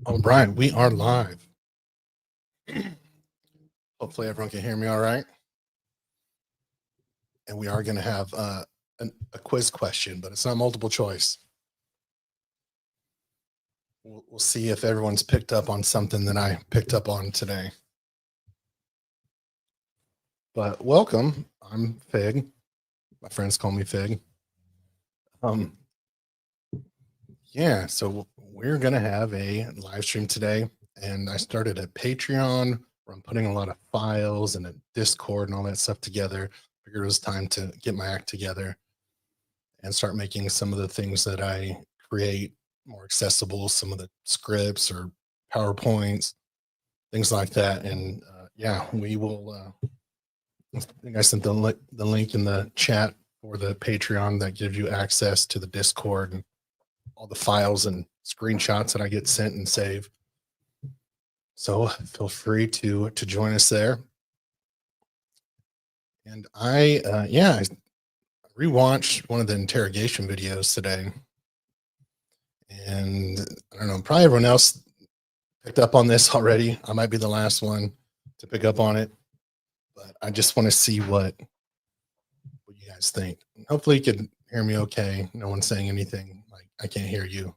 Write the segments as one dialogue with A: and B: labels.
A: All right, we are live. Hopefully, everyone can hear me all right. And we are going to have a quiz question, but it's not multiple choice. We'll see if everyone's picked up on something that I picked up on today. But welcome. I'm Fig. My friends call me Fig. Yeah, so we're going to have a live stream today. And I started a Patreon where I'm putting a lot of files and a Discord and all that stuff together. Figured it was time to get my act together and start making some of the things that I create more accessible, some of the scripts or PowerPoints, things like that. And yeah, we will. I think I sent the link in the chat for the Patreon that gives you access to the Discord and all the files and screenshots that I get sent and save. So feel free to join us there. And I rewatched one of the interrogation videos today. And I don't know, probably everyone else picked up on this already. I might be the last one to pick up on it, but I just want to see what you guys think. Hopefully you can hear me okay. No one's saying anything like I can't hear you.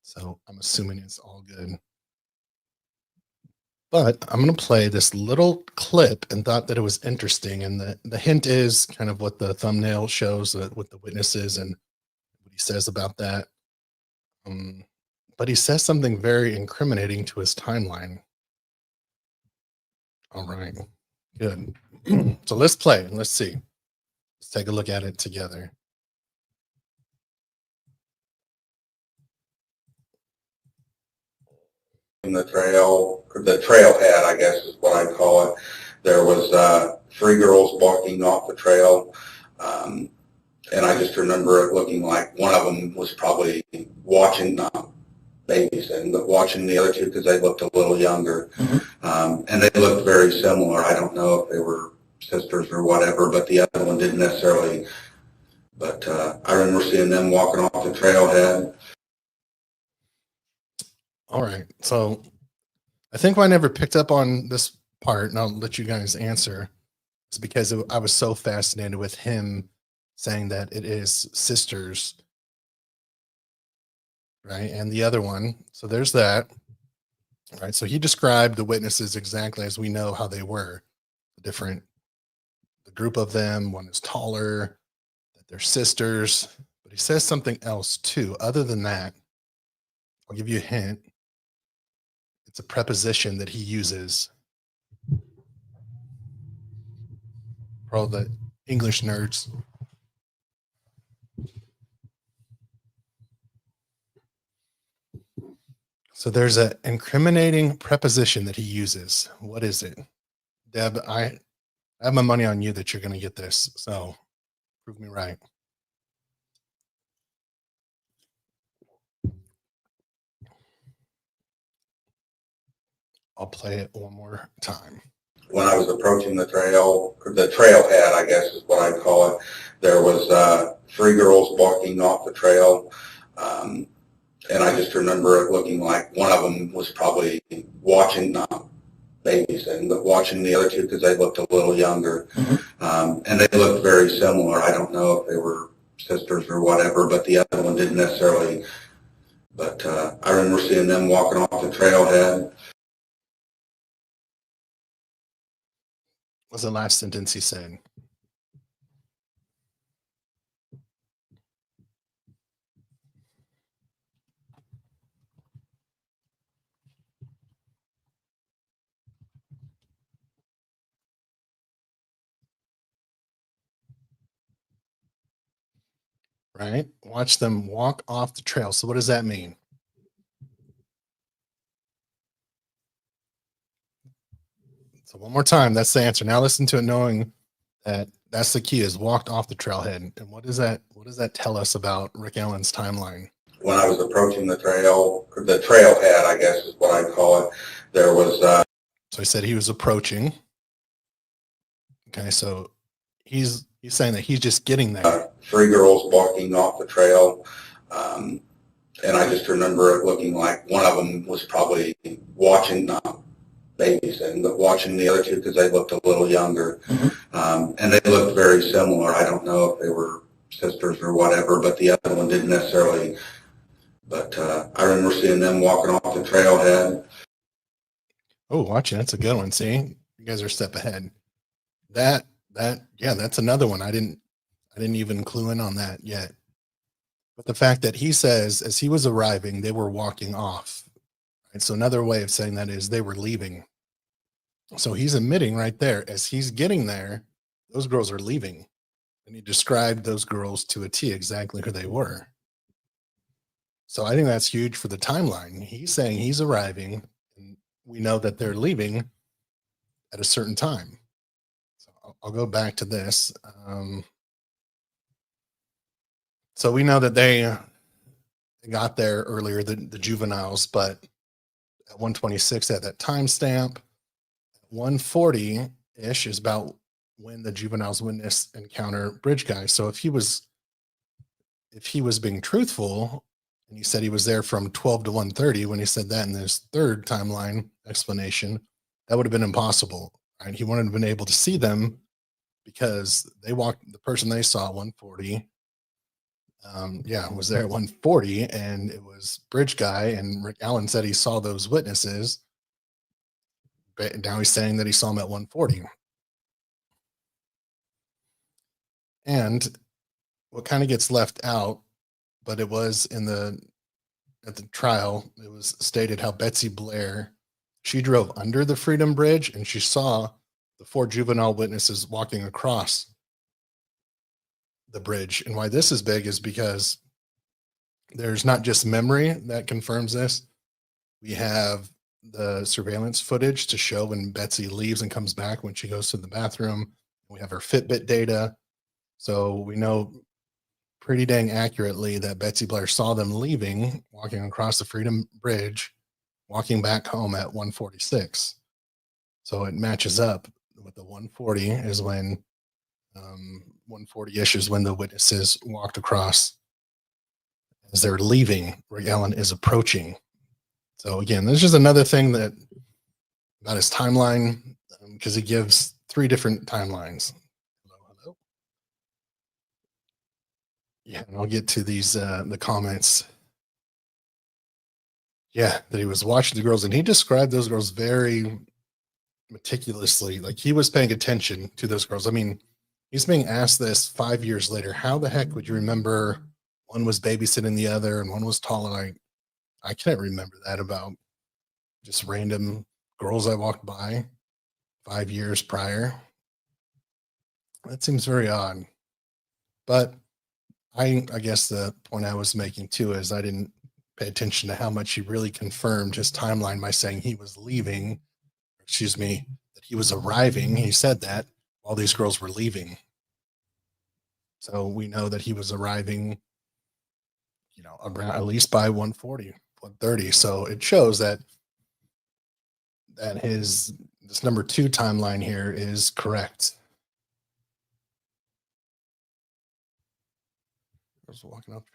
A: So I'm assuming it's all good. But I'm going to play this little clip and thought that it was interesting. And the hint is kind of what the thumbnail shows with the witnesses and what he says about that. But he says something very incriminating to his timeline. All right, good. So let's play and let's see. Let's take a look at it together.
B: In the trailhead, I guess is what I call it. There was 3 girls walking off the trail, and I just remember it looking like one of them was probably watching, not babysitting, but watching the other 2 because they looked a little younger. And they looked very similar. I don't know if they were sisters or whatever, but the other one didn't necessarily. But I remember seeing them walking off the trailhead.
A: All right, so I think why I never picked up on this part, and I'll let you guys answer, is because I was so fascinated with him saying that it is sisters, right? And the other one, so there's that, right? So he described the witnesses exactly as we know how they were, the group of them, one is taller, that they're sisters, but he says something else too. Other than that, I'll give you a hint. It's a preposition that he uses. For all the English nerds. So there's an incriminating preposition that he uses. What is it? Deb, I have my money on you that you're going to get this. So prove me right. I'll play it one more time.
B: When I was approaching the trailhead, I guess is what I call it, there was 3 girls walking off the trail, and I just remember it looking like one of them was probably watching, not babysitting, but watching the other 2 because they looked a little younger. And they looked very similar. I don't know if they were sisters or whatever, but the other one didn't necessarily. But I remember seeing them walking off the trailhead.
A: What's the last sentence he said? Right? Watch them walk off the trail. So what does that mean? So one more time, that's the answer. Now listen to it knowing that that's the key, is walked off the trailhead. And what does that tell us about Rick Allen's timeline?
B: When I was approaching the trailhead, I guess is what I call it, there was
A: so he said he was approaching. Okay, so he's saying that he's just getting there.
B: 3 girls walking off the trail, and and I just remember it looking like one of them was probably watching, not babysitting, but watching the other two because they looked a little younger. And they looked very similar. I don't know if they were sisters or whatever, but the other one didn't necessarily. But I remember seeing them walking off the trailhead.
A: Oh, watch it. That's a good one. See, you guys are a step ahead. Yeah, that's another one. I didn't even clue in on that yet. But the fact that he says as he was arriving, they were walking off. Right? So another way of saying that is they were leaving. So he's admitting right there, as he's getting there, those girls are leaving. And he described those girls to a T exactly who they were. So I think that's huge for the timeline. He's saying he's arriving, and we know that they're leaving at a certain time. So I'll go back to this. So we know that they got there earlier than the juveniles, but at 126 at that timestamp, 140-ish is about when the juveniles witness encounter bridge guy. So if he was being truthful and he said he was there from 12 to 1:30, when he said that in this third timeline explanation, that would have been impossible. Right? He wouldn't have been able to see them because the person they saw at 140 was there at 140, and it was bridge guy, and Rick Allen said he saw those witnesses, but now he's saying that he saw them at 140. And what kind of gets left out, but it was at the trial, it was stated how Betsy Blair, she drove under the Freedom Bridge and she saw the 4 juvenile witnesses walking across the bridge. And why this is big is because there's not just memory that confirms this. We have the surveillance footage to show when Betsy leaves and comes back when she goes to the bathroom. We have her Fitbit data. So we know pretty dang accurately that Betsy Blair saw them leaving, walking across the Freedom Bridge, walking back home at 146. So it matches up with the 140 is when 140-ish is when the witnesses walked across as they're leaving. Rick Allen is approaching. So again, this is just another thing that about his timeline, because he gives 3 different timelines. Hello. Yeah, and I'll get to these the comments. Yeah, that he was watching the girls, and he described those girls very meticulously. Like he was paying attention to those girls. I mean, he's being asked this 5 years later. How the heck would you remember one was babysitting the other and one was taller? I can't remember that about just random girls I walked by 5 years prior. That seems very odd. But I guess the point I was making too is I didn't pay attention to how much he really confirmed his timeline by saying he was leaving, that he was arriving. He said that while these girls were leaving. So we know that he was arriving, around at least by 140, 130. So it shows that this number 2 timeline here is correct. I was walking up.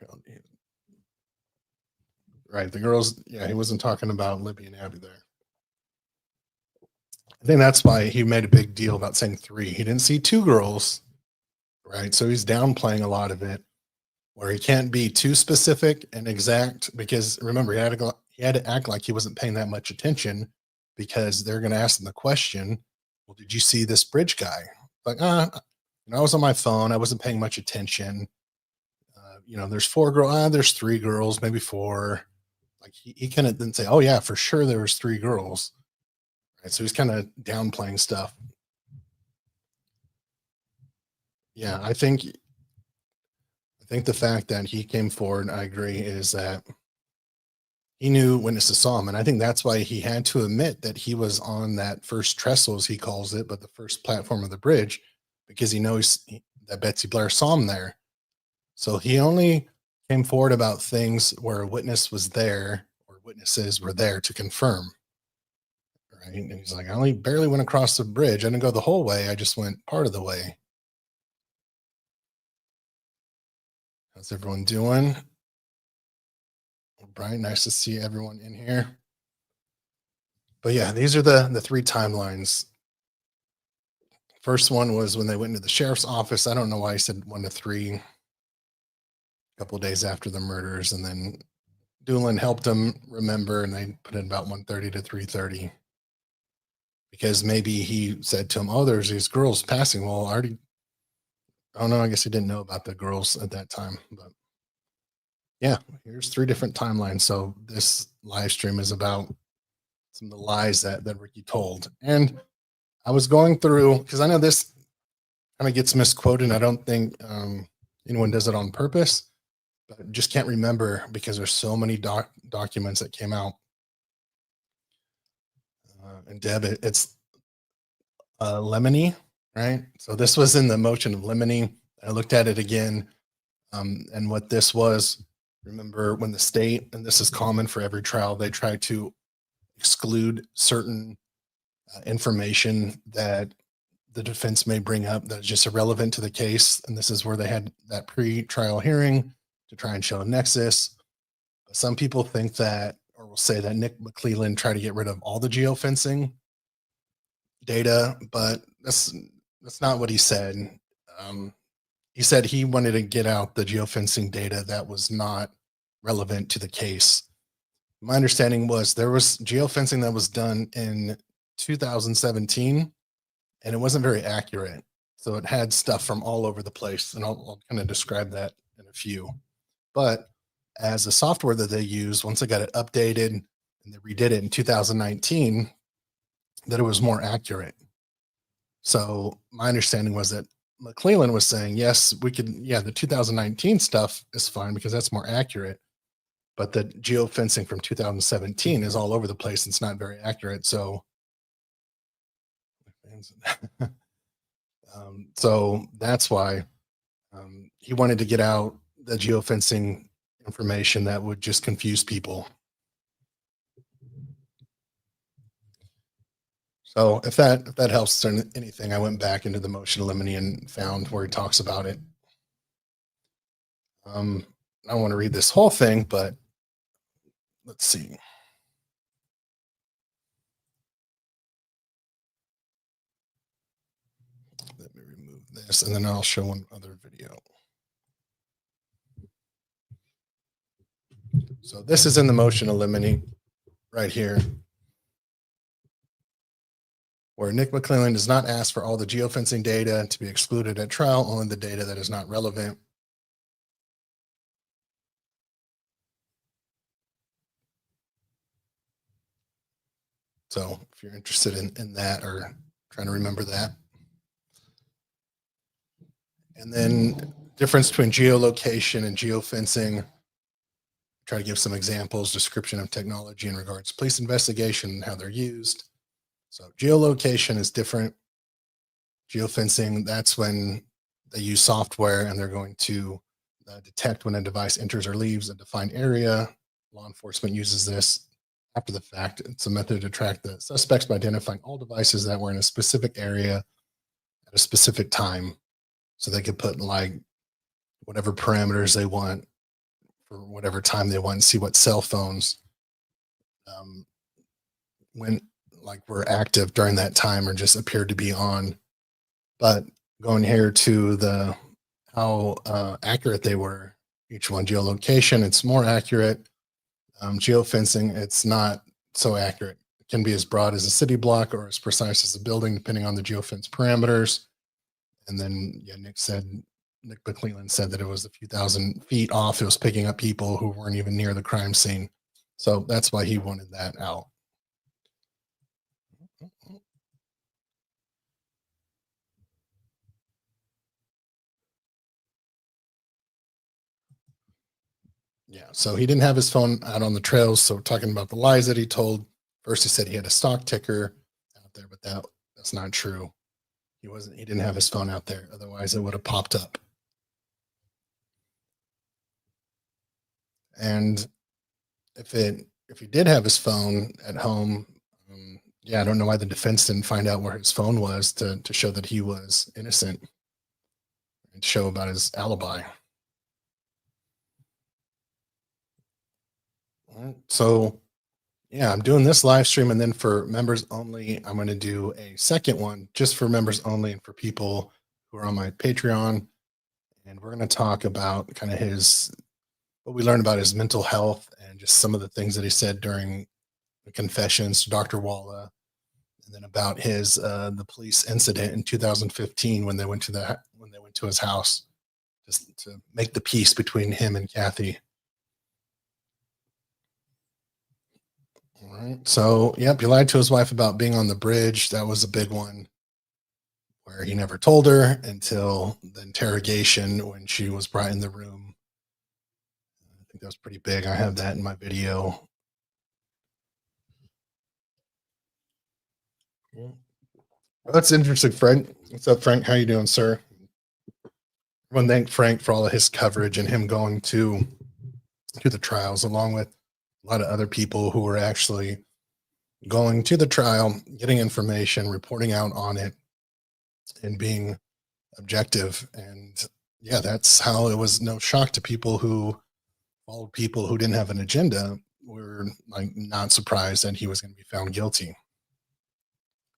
A: Right. The girls, yeah, he wasn't talking about Libby and Abby there. I think that's why he made a big deal about saying 3. He didn't see 2 girls, right? So he's downplaying a lot of it where he can't be too specific and exact because remember, he had to act like he wasn't paying that much attention because they're going to ask him the question, well, did you see this bridge guy? Like, I was on my phone. I wasn't paying much attention. There's 4 girls. There's 3 girls, maybe 4. Like he kind of didn't say, oh yeah, for sure there was 3 girls. Right. So he's kind of downplaying stuff. Yeah, I think the fact that he came forward, I agree, is that he knew witnesses saw him. And I think that's why he had to admit that he was on that first trestle, as he calls it, but the first platform of the bridge, because he knows that Betsy Blair saw him there. So he only came forward about things where a witness was there or witnesses were there to confirm. Right. And he's like, I only barely went across the bridge. I didn't go the whole way. I just went part of the way. How's everyone doing? Brian, nice to see everyone in here. But yeah, these are the three timelines. First one was when they went into the sheriff's office. I don't know why I said 1 to 3, a couple of days after the murders, and then Doolin helped them remember, and they put in about 1:30 to 3:30 because maybe he said to him, "Oh, there's these girls passing." Well, I already, oh no, I guess he didn't know about the girls at that time. But yeah, here's 3 different timelines. So this live stream is about some of the lies that Ricky told, and I was going through because I know this kind of gets misquoted. I don't think anyone does it on purpose, but I just can't remember because there's so many documents that came out. And Deb, it's lemony, right? So this was in the motion of lemony. I looked at it again, and what this was. Remember when the state, and this is common for every trial, they try to exclude certain information that the defense may bring up that's just irrelevant to the case. And this is where they had that pre-trial hearing to try and show a nexus. Some people think that, or will say that Nick McClelland tried to get rid of all the geofencing data, but that's not what he said. He said he wanted to get out the geofencing data that was not relevant to the case. My understanding was there was geofencing that was done in 2017 and it wasn't very accurate. So it had stuff from all over the place, and I'll kind of describe that in a few. But as a software that they used, once they got it updated and they redid it in 2019, that it was more accurate. So my understanding was that McClelland was saying, yes, we could, yeah, the 2019 stuff is fine because that's more accurate. But the geofencing from 2017 is all over the place. And it's not very accurate. So so that's why he wanted to get out the geofencing information that would just confuse people. So if that helps or anything, I went back into the motion of limine and found where he talks about it. I don't want to read this whole thing, but let's see. Let me remove this, and then I'll show one other video. So this is in the motion of limine right here, where Nick McClelland does not ask for all the geofencing data to be excluded at trial, only the data that is not relevant. So if you're interested in that or trying to remember that. And then difference between geolocation and geofencing. Try to give some examples, description of technology in regards to police investigation, how they're used. So geolocation is different. Geofencing, that's when they use software and they're going to detect when a device enters or leaves a defined area. Law enforcement uses this after the fact. It's a method to track the suspects by identifying all devices that were in a specific area at a specific time. So they could put like whatever parameters they want for whatever time they want and see what cell phones when like were active during that time or just appeared to be on. But going here to the how accurate they were, each one geolocation, it's more accurate. Geofencing, it's not so accurate. It can be as broad as a city block or as precise as a building, depending on the geofence parameters. And then yeah, Nick McClelland said that it was a few thousand feet off. It was picking up people who weren't even near the crime scene. So that's why he wanted that out. Yeah, so he didn't have his phone out on the trails. So talking about the lies that he told, first he said he had a stock ticker out there, but that's not true. He didn't have his phone out there. Otherwise it would have popped up. And if he did have his phone at home, yeah, I don't know why the defense didn't find out where his phone was to show that he was innocent and show about his alibi. So yeah, I'm doing this live stream, and then for members only, I'm going to do a second one just for members only and for people who are on my Patreon. And we're going to talk about kind of his what we learned about his mental health and just some of the things that he said during the confessions to Dr. Walla, and then about his the police incident in 2015 when they went to his house just to make the peace between him and Kathy. All right. So, yep, he lied to his wife about being on the bridge. That was a big one where he never told her until the interrogation when she was brought in the room. I think that was pretty big. I have that in my video. Well, that's interesting, Frank. What's up, Frank? How you doing, sir? I want to thank Frank for all of his coverage and him going to the trials, along with a lot of other people who were actually going to the trial, getting information, reporting out on it, and being objective. And yeah, that's how it was no shock to people who followed people who didn't have an agenda. Were like not surprised that he was going to be found guilty.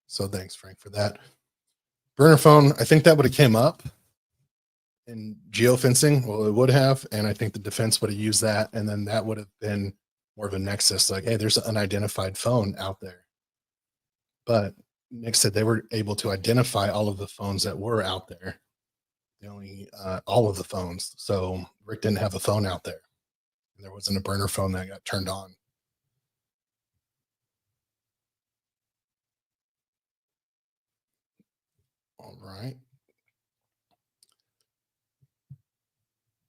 A: So thanks, Frank, for that. Burner phone, I think that would have came up in geofencing. Well, it would have, and I think the defense would have used that, and then that would have been more of a nexus, like, hey, there's an unidentified phone out there. But Nick said they were able to identify all of the phones that were out there. The only all of the phones. So Rick didn't have a phone out there. There wasn't a burner phone that got turned on. All right.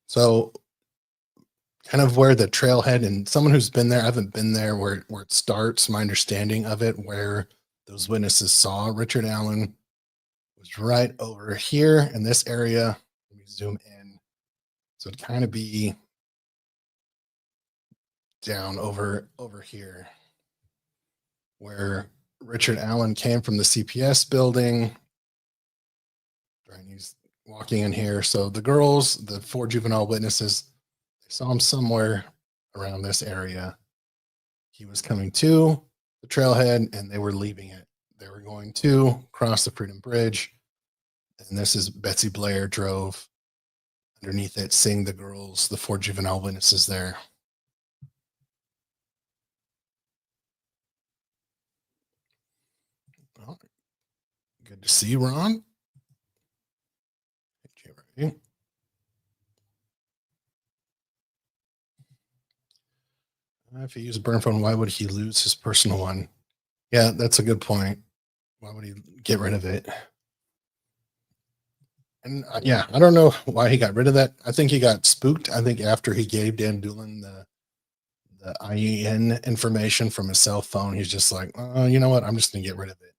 A: So kind of where the trailhead, and someone who's been there, I haven't been there where it starts, my understanding of it, where those witnesses saw Richard Allen was right over here in this area. Let me zoom in. So it'd kind of be down over here where Richard Allen came from the CPS building. Right, he's walking in here. So the girls, the 4 juvenile witnesses, they saw him somewhere around this area. He was coming to the trailhead and they were leaving it. They were going to cross the Freedom Bridge. And this is Betsy Blair drove underneath it, seeing the girls, the 4 juvenile witnesses there. Well, good to see you, Ron. If he used a burn phone, why would he lose his personal one? Yeah, that's a good point. Why would he get rid of it? And yeah, I don't know why he got rid of that. I think he got spooked. I think after he gave Dan Doolin the IEN information from his cell phone, he's just like, you know what? I'm just going to get rid of it.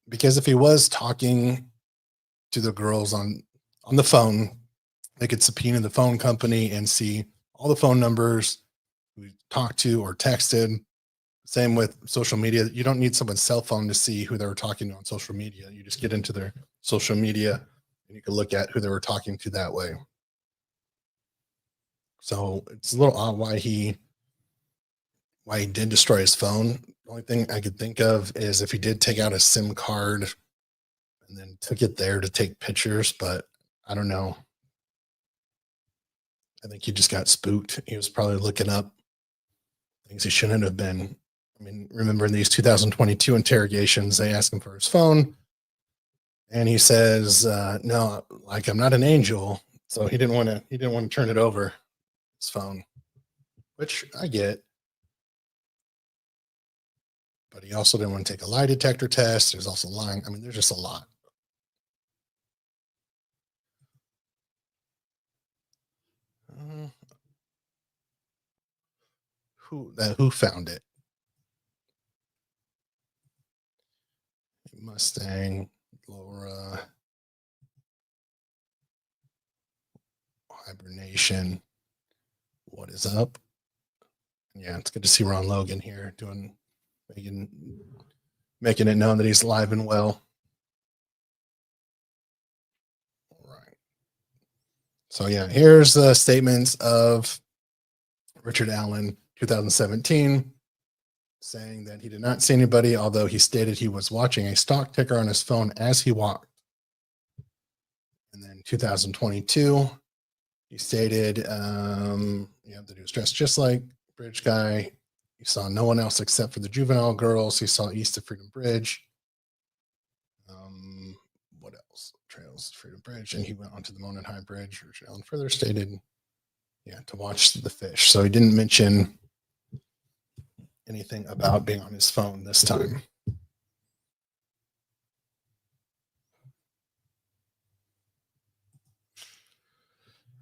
A: Because if he was talking to the girls on the phone, they could subpoena the phone company and see all the phone numbers we talked to or texted. Same with social media. You don't need someone's cell phone to see who they were talking to on social media. You just get into their social media and you can look at who they were talking to that way. So it's a little odd why he did destroy his phone. The only thing I could think of is if he did take out a SIM card and then took it there to take pictures, but I don't know. I think he just got spooked. He was probably looking up things he shouldn't have been. I mean, remember in these 2022 interrogations, they asked him for his phone, and he says, "No, like I'm not an angel." So he didn't want to turn it over, his phone, which I get. But he also didn't want to take a lie detector test. There's also lying. I mean, there's just a lot. Uh, who found it? Mustang, Laura, hibernation. What is up? Yeah, it's good to see Ron Logan here making it known that he's alive and well. All right. So yeah, here's the statements of Richard Allen, 2017, saying that he did not see anybody, although he stated he was watching a stock ticker on his phone as he walked. And then 2022, he stated, you have to do dress just like Bridge Guy. He saw no one else except for the juvenile girls. He saw east of Freedom Bridge. What else? Trails, Freedom Bridge. And he went onto the Monon High Bridge. Richard Allen further stated, to watch the fish. So he didn't mention anything about being on his phone this time.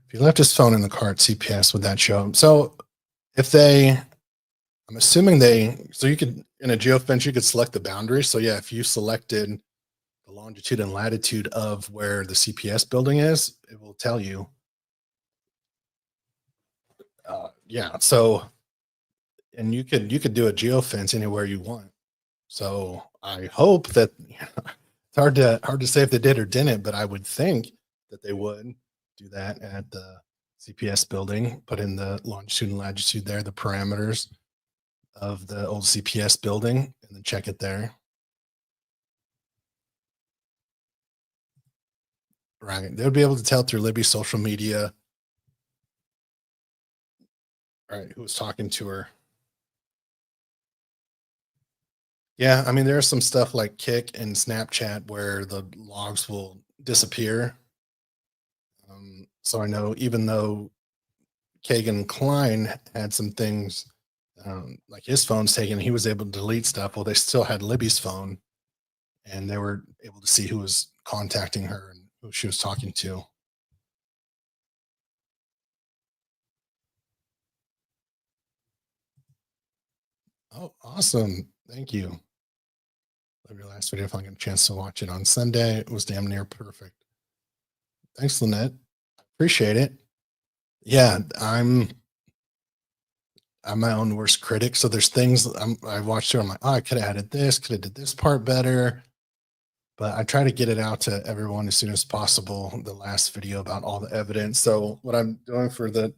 A: If he left his phone in the car at CPS, would that show him? So if I'm assuming so you could, in a geofence, you could select the boundary. So yeah, if you selected the longitude and latitude of where the CPS building is, it will tell you. So, and you could do a geofence anywhere you want. So I hope that it's hard to say if they did or didn't, but I would think that they would do that at the CPS building, put in the longitude and latitude there, the parameters of the old CPS building, and then check it there. Right. They would be able to tell through Libby's social media, right, who was talking to her. Yeah, I mean, there's some stuff like Kick and Snapchat where the logs will disappear. So I know even though Kagan Klein had some things, like his phone's taken, he was able to delete stuff. Well, they still had Libby's phone, and they were able to see who was contacting her and who she was talking to. Oh, awesome. Thank you. Love your last video. If I get a chance to watch it on Sunday, it was damn near perfect. Thanks, Lynette. Appreciate it. Yeah, I'm my own worst critic. So there's things I watched it. I'm like, oh, I could have added this, could have did this part better. But I try to get it out to everyone as soon as possible. The last video about all the evidence. So what I'm doing for the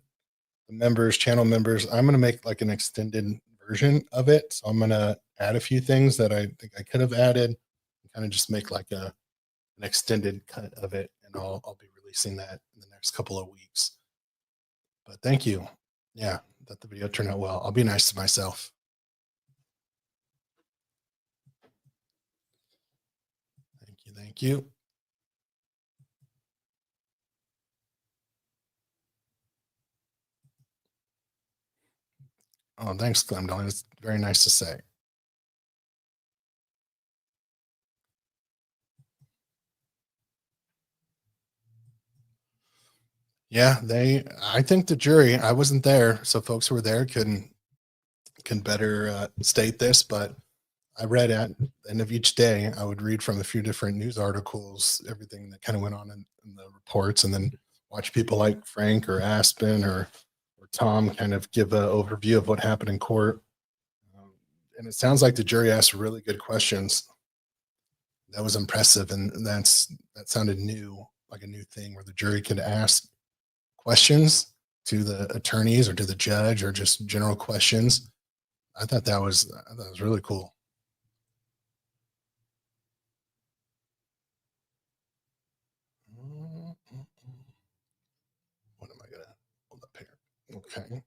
A: members, channel members, I'm going to make like an extended version of it. So I'm going to add a few things that I think I could have added, kind of just make like an extended cut of it. And I'll be releasing that in the next couple of weeks. But thank you. Yeah, that the video turned out well. I'll be nice to myself. Thank you. Thank you. Oh, thanks, Clem. It's very nice to say. Yeah, I think the jury, I wasn't there, so folks who were there can better state this, but I read at the end of each day, I would read from a few different news articles, everything that kind of went on in the reports, and then watch people like Frank or Aspen or Tom kind of give an overview of what happened in court. And it sounds like the jury asked really good questions. That was impressive, and that sounded new, like a new thing where the jury could ask questions to the attorneys or to the judge or just general questions. I thought that was really cool. What am I gonna hold up here? Okay.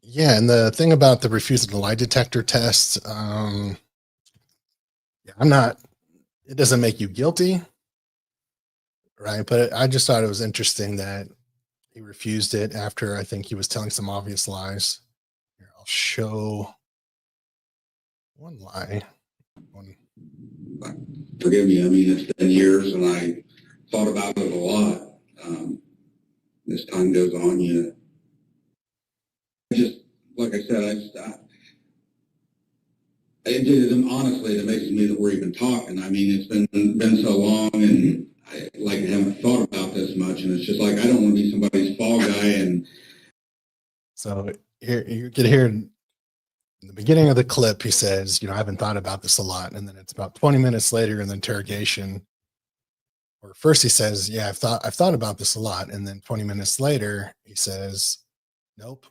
A: Yeah, and the thing about the refusal to lie detector test, I'm not. It doesn't make you guilty, right? But I just thought it was interesting that he refused it after I think he was telling some obvious lies. Here, I'll show one lie.
B: Forgive me. I mean, it's been years, and I thought about it a lot. As time goes on, just like I said, honestly, it amazes me that we're even talking. I mean, it's been so long, and I haven't thought about this much, and it's just like I don't want to be somebody's fall guy. And so here you can hear in the beginning of the clip, he says, I haven't thought about this a lot, and then it's about 20 minutes later in the interrogation,
A: or first he says, yeah, I've thought about this a lot. And then 20 minutes later, he says, nope,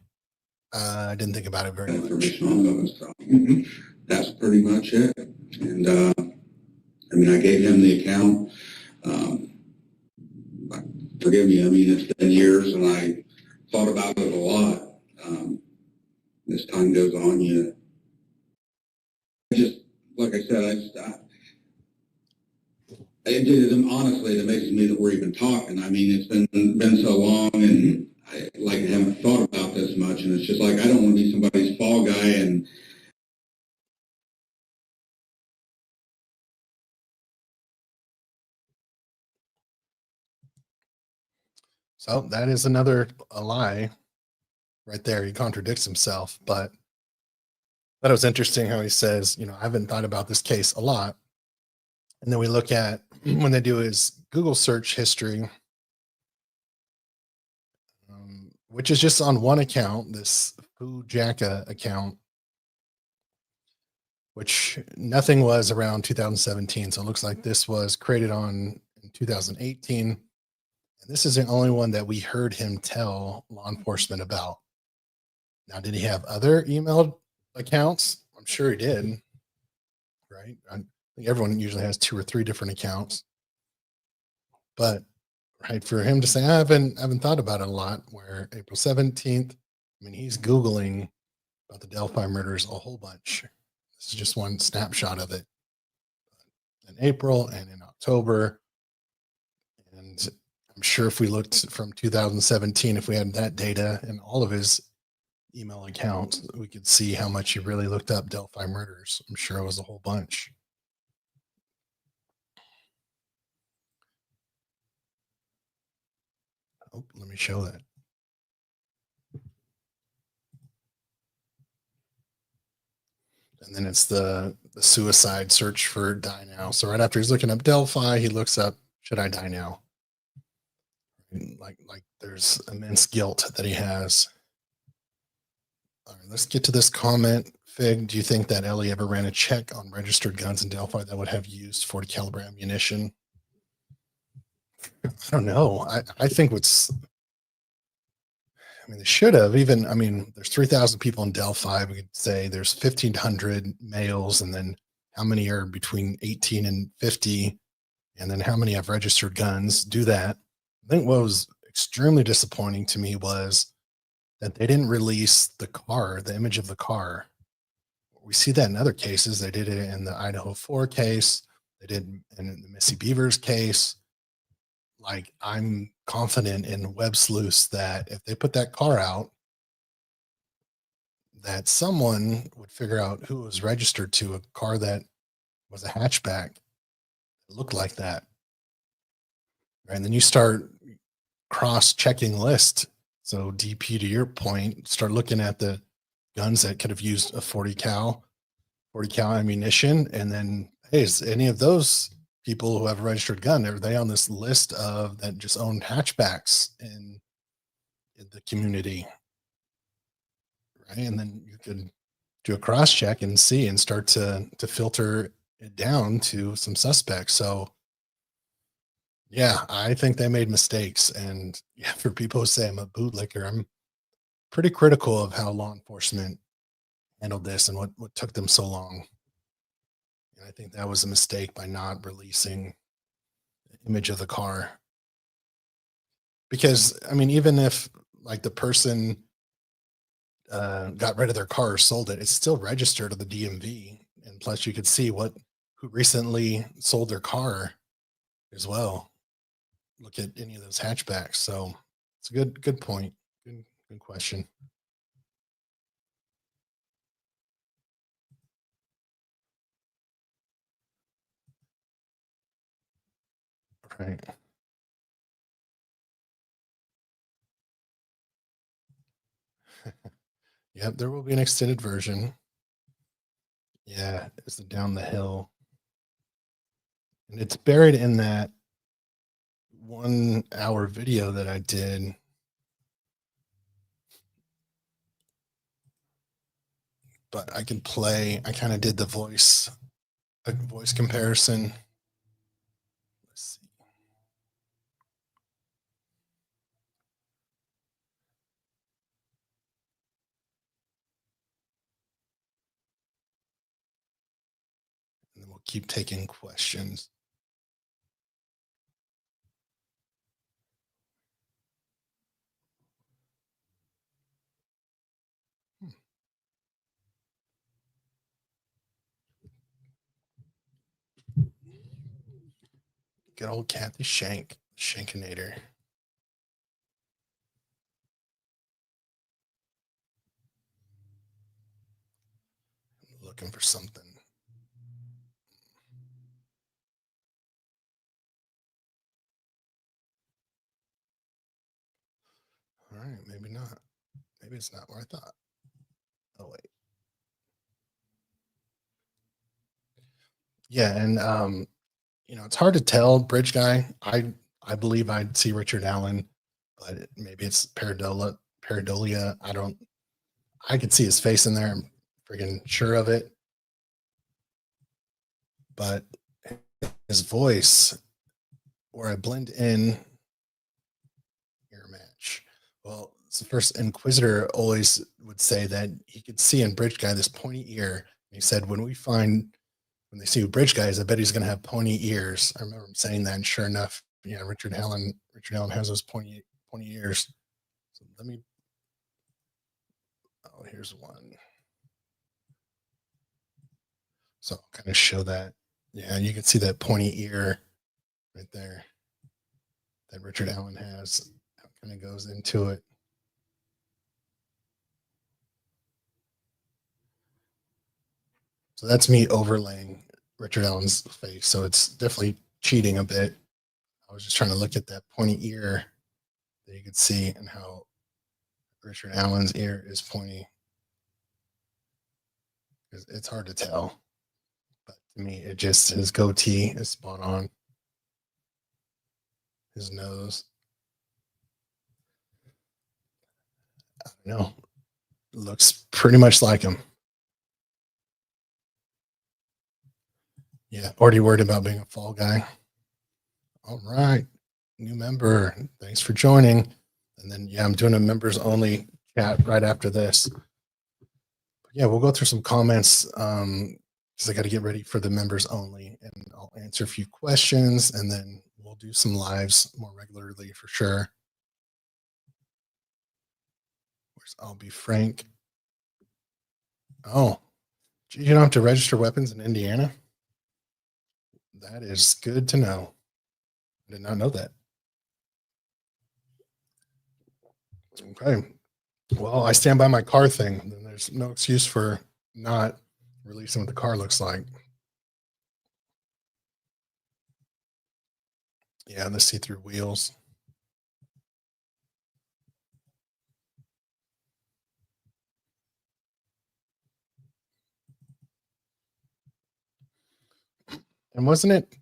A: I didn't think about it very much.
B: Information on those. So, that's pretty much it. And I mean, I gave him the account. Um, Forgive me. I mean, it's been years, and I thought about it a lot. As time goes on, just like I said, honestly, it amazes me that we're even talking. I mean, it's been so long, and I haven't thought about this much, and it's just like I don't want to be somebody's fall guy. And
A: So that is another a lie right there. He contradicts himself, but that was interesting how he says, I haven't thought about this case a lot. And then we look at when they do his Google search history, which is just on one account, this Fujaka account, which nothing was around 2017. So it looks like this was created in 2018. And this is the only one that we heard him tell law enforcement about. Now, did he have other emailed accounts? I'm sure he did, right? I think everyone usually has 2 or 3 different accounts. But right, for him to say, I haven't thought about it a lot, where April 17th, I mean, he's Googling about the Delphi murders a whole bunch. This is just one snapshot of it. In April and in October. And I'm sure if we looked from 2017, if we had that data in all of his email accounts, we could see how much he really looked up Delphi murders. I'm sure it was a whole bunch. Oh, let me show that. And then it's the suicide search for die now. So right after he's looking up Delphi, he looks up, should I die now? And like there's immense guilt that he has. All right, let's get to this comment. Fig, do you think that Ellie ever ran a check on registered guns in Delphi that would have used 40 caliber ammunition? I don't know. I think they should have. Even, there's 3,000 people in Delphi. We could say there's 1,500 males, and then how many are between 18 and 50, and then how many have registered guns. Do that. I think what was extremely disappointing to me was that they didn't release the image of the car. We see that in other cases. They did it in the Idaho 4 case. They did in the Missy Beavers case. Like, I'm confident in Web Sleuths that if they put that car out, that someone would figure out who was registered to a car that was a hatchback that looked like that. Right? And then you start cross-checking list. So DP, to your point, start looking at the guns that could have used a 40 cal ammunition. And then, hey, is any of those people who have a registered gun, are they on this list of that just own hatchbacks in the community? Right. And then you could do a cross check and see and start to filter it down to some suspects. So yeah, I think they made mistakes. And yeah, for people who say I'm a bootlicker, I'm pretty critical of how law enforcement handled this and what took them so long. And I think that was a mistake by not releasing the image of the car. Because even if like the person got rid of their car or sold it, it's still registered to the DMV. And plus you could see who recently sold their car as well. Look at any of those hatchbacks. So it's a good point. Good question. Right. Yep, there will be an extended version. Yeah, it's down the hill. And it's buried in that 1 hour video that I did. But I kind of did a voice comparison. Let's see. keep taking questions. Hmm. Good old Kathy Shankinator. Looking for something. All right, maybe not. Maybe it's not what I thought. Oh wait. Yeah, and it's hard to tell. Bridge guy. I believe I'd see Richard Allen, but maybe it's pareidolia. I don't. I could see his face in there. I'm freaking sure of it. But his voice, where I blend in ear match. Well, the first Inquisitor always would say that he could see in Bridge Guy this pointy ear. He said, when they see a Bridge Guy, I bet he's going to have pointy ears. I remember him saying that, and sure enough, yeah, Richard Allen has those pointy ears. So let me. Oh, here's one. So I'll kind of show that. Yeah, you can see that pointy ear right there that Richard Allen has. How kind of goes into it. So that's me overlaying Richard Allen's face. So it's definitely cheating a bit. I was just trying to look at that pointy ear that you could see and how Richard Allen's ear is pointy. It's hard to tell. But to me, his goatee is spot on. His nose. I don't know. Looks pretty much like him. Yeah. Already worried about being a fall guy. All right. New member. Thanks for joining. And then, yeah, I'm doing a members only chat right after this. Yeah, we'll go through some comments because I got to get ready for the members only, and I'll answer a few questions, and then we'll do some lives more regularly for sure. I'll be frank. Oh, you don't have to register weapons in Indiana? That is good to know. I did not know that. Okay. Well, I stand by my car thing. Then there's no excuse for not releasing what the car looks like. Yeah, the see-through wheels. And wasn't it?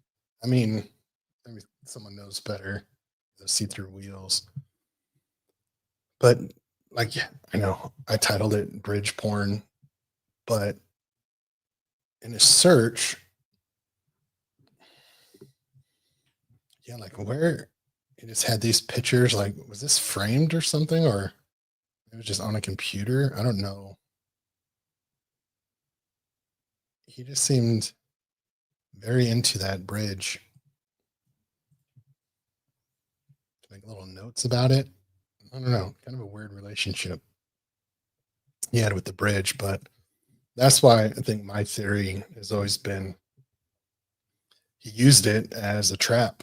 A: I mean, maybe someone knows better. The see-through wheels. But like, I know I titled it bridge porn, but in a search, yeah, like where it just had these pictures, like, was this framed or something, or it was just on a computer? I don't know. He just seemed very into that bridge. To make little notes about it. I don't know, kind of a weird relationship he had with the bridge, but that's why I think my theory has always been he used it as a trap.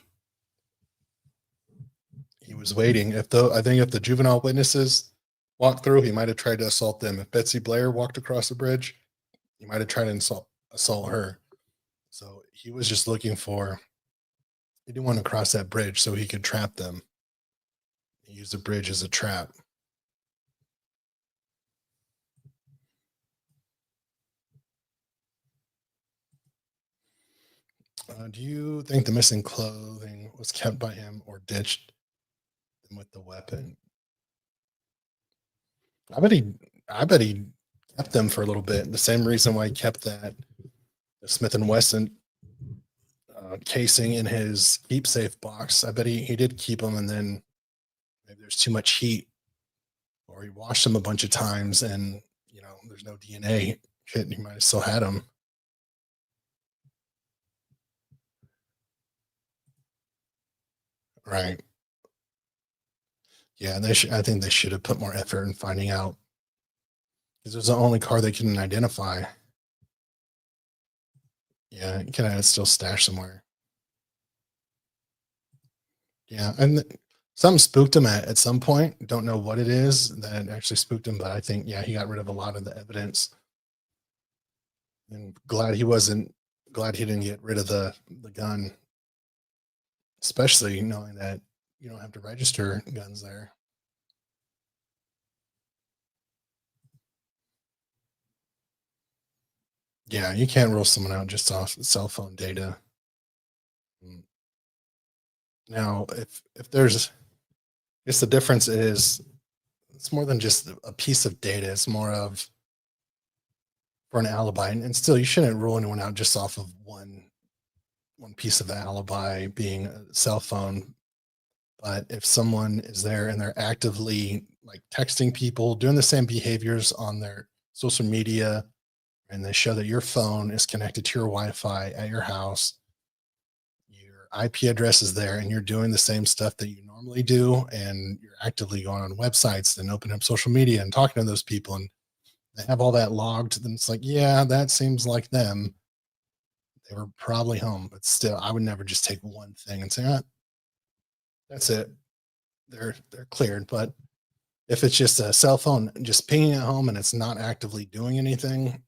A: He was waiting. I think if the juvenile witnesses walked through, he might have tried to assault them. If Betsy Blair walked across the bridge, he might have tried to assault her. So he was just looking for. He didn't want to cross that bridge so he could trap them. He used the bridge as a trap. Do you think the missing clothing was kept by him or ditched with the weapon? I bet he. I bet he kept them for a little bit. The same reason why he kept that Smith and Wesson casing in his keep safe box. I bet he did keep them, and then maybe there's too much heat, or he washed them a bunch of times, and there's no DNA. Shit, he might have still had them. Right. Yeah, they should. I think they should have put more effort in finding out because it was the only car they couldn't identify. Yeah, it could have still stashed somewhere. Yeah, and something spooked him at some point. Don't know what it is that actually spooked him, but I think yeah, he got rid of a lot of the evidence. And glad he didn't get rid of the gun, especially knowing that you don't have to register guns there. Yeah, you can't rule someone out just off cell phone data. Mm. Now, if there's, I guess the difference is it's more than just a piece of data. It's more of for an alibi, and still, you shouldn't rule anyone out just off of one piece of the alibi being a cell phone. But if someone is there and they're actively like texting people, doing the same behaviors on their social media, and they show that your phone is connected to your Wi-Fi at your house, your IP address is there, and you're doing the same stuff that you normally do, and you're actively going on websites and opening up social media and talking to those people, and they have all that logged, then it's like, yeah, that seems like them. They were probably home, but still, I would never just take one thing and say, ah, that's it. They're cleared. But if it's just a cell phone just pinging at home and it's not actively doing anything,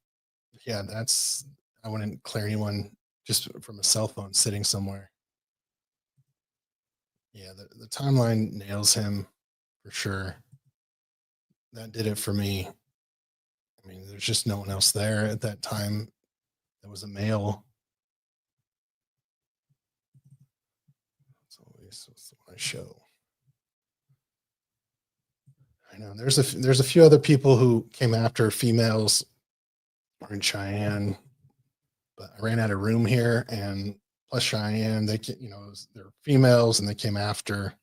A: yeah, that's I wouldn't clear anyone just from a cell phone sitting somewhere. Yeah, the timeline nails him for sure. That did it for me. I mean, there's just no one else there at that time. That was a male. It's always what's the one I show. I know there's a few other people who came after females or in Cheyenne, but I ran out of room here, and plus Cheyenne, they're females and they came after.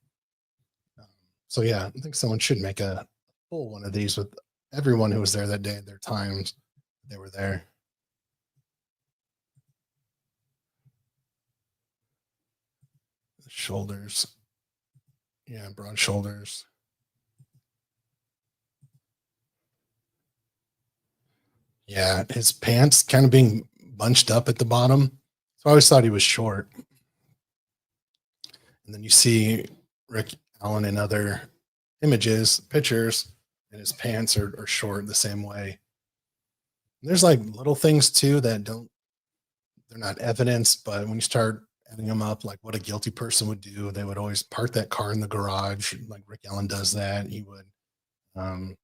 A: Um, so yeah, I think someone should make a full one of these with everyone who was there that day, their times they were there. The shoulders, yeah, broad shoulders. Yeah, his pants kind of being bunched up at the bottom. So I always thought he was short. And then you see Rick Allen in other images, pictures, and his pants are short the same way. There's like little things too that they're not evidence, but when you start adding them up, like what a guilty person would do, they would always park that car in the garage, like Rick Allen does that. He would, um,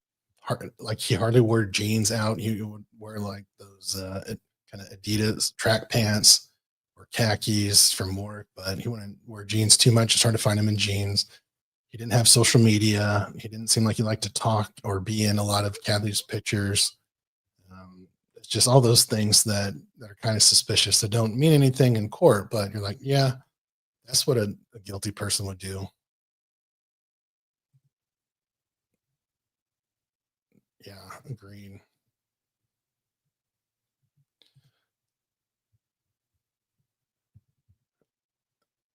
A: like he hardly wore jeans out. He would wear like those kind of Adidas track pants or khakis from work, but he wouldn't wear jeans too much. It's hard to find him in jeans. He didn't have social media. He didn't seem like he liked to talk or be in a lot of Kathy's pictures. It's just all those things that are kind of suspicious that don't mean anything in court, but you're like, yeah, that's what a guilty person would do. Yeah, agreed.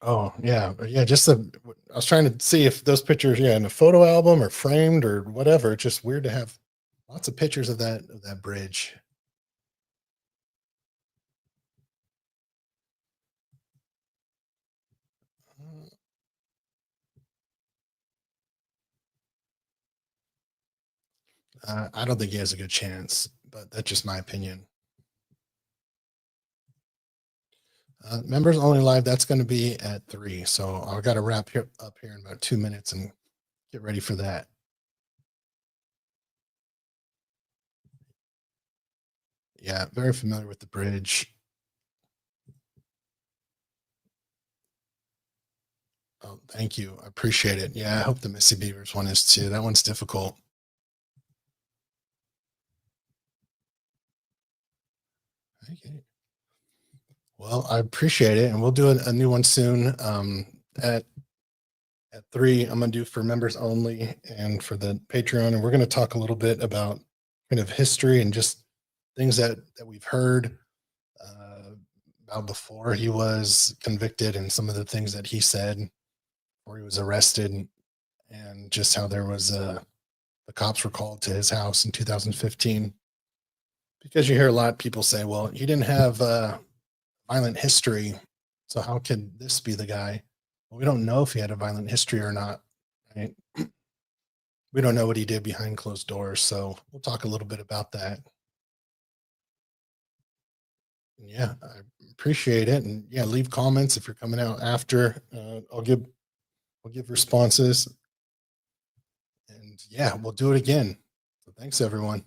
A: Oh yeah, yeah. I was trying to see if those pictures, yeah, in a photo album or framed or whatever. It's just weird to have lots of pictures of that bridge. I don't think he has a good chance, but that's just my opinion. Members only live. That's going to be at 3. So I've got to wrap here up here in about 2 minutes and get ready for that. Yeah, very familiar with the bridge. Oh, thank you. I appreciate it. Yeah, I hope the Missy Beavers one is too. That one's difficult. Okay. Well, I appreciate it, and we'll do a new one soon. At 3, I'm gonna do for members only and for the Patreon, and we're gonna talk a little bit about kind of history and just things that we've heard uh, about before he was convicted and some of the things that he said before he was arrested, and just how there was the cops were called to his house in 2015, because you hear a lot of people say, well, he didn't have violent history, so how could this be the guy? Well, we don't know if he had a violent history or not, right? We don't know what he did behind closed doors, so we'll talk a little bit about that. Yeah, I appreciate it, and yeah, leave comments if you're coming out after. I'll give responses, and yeah, we'll do it again. So thanks, everyone.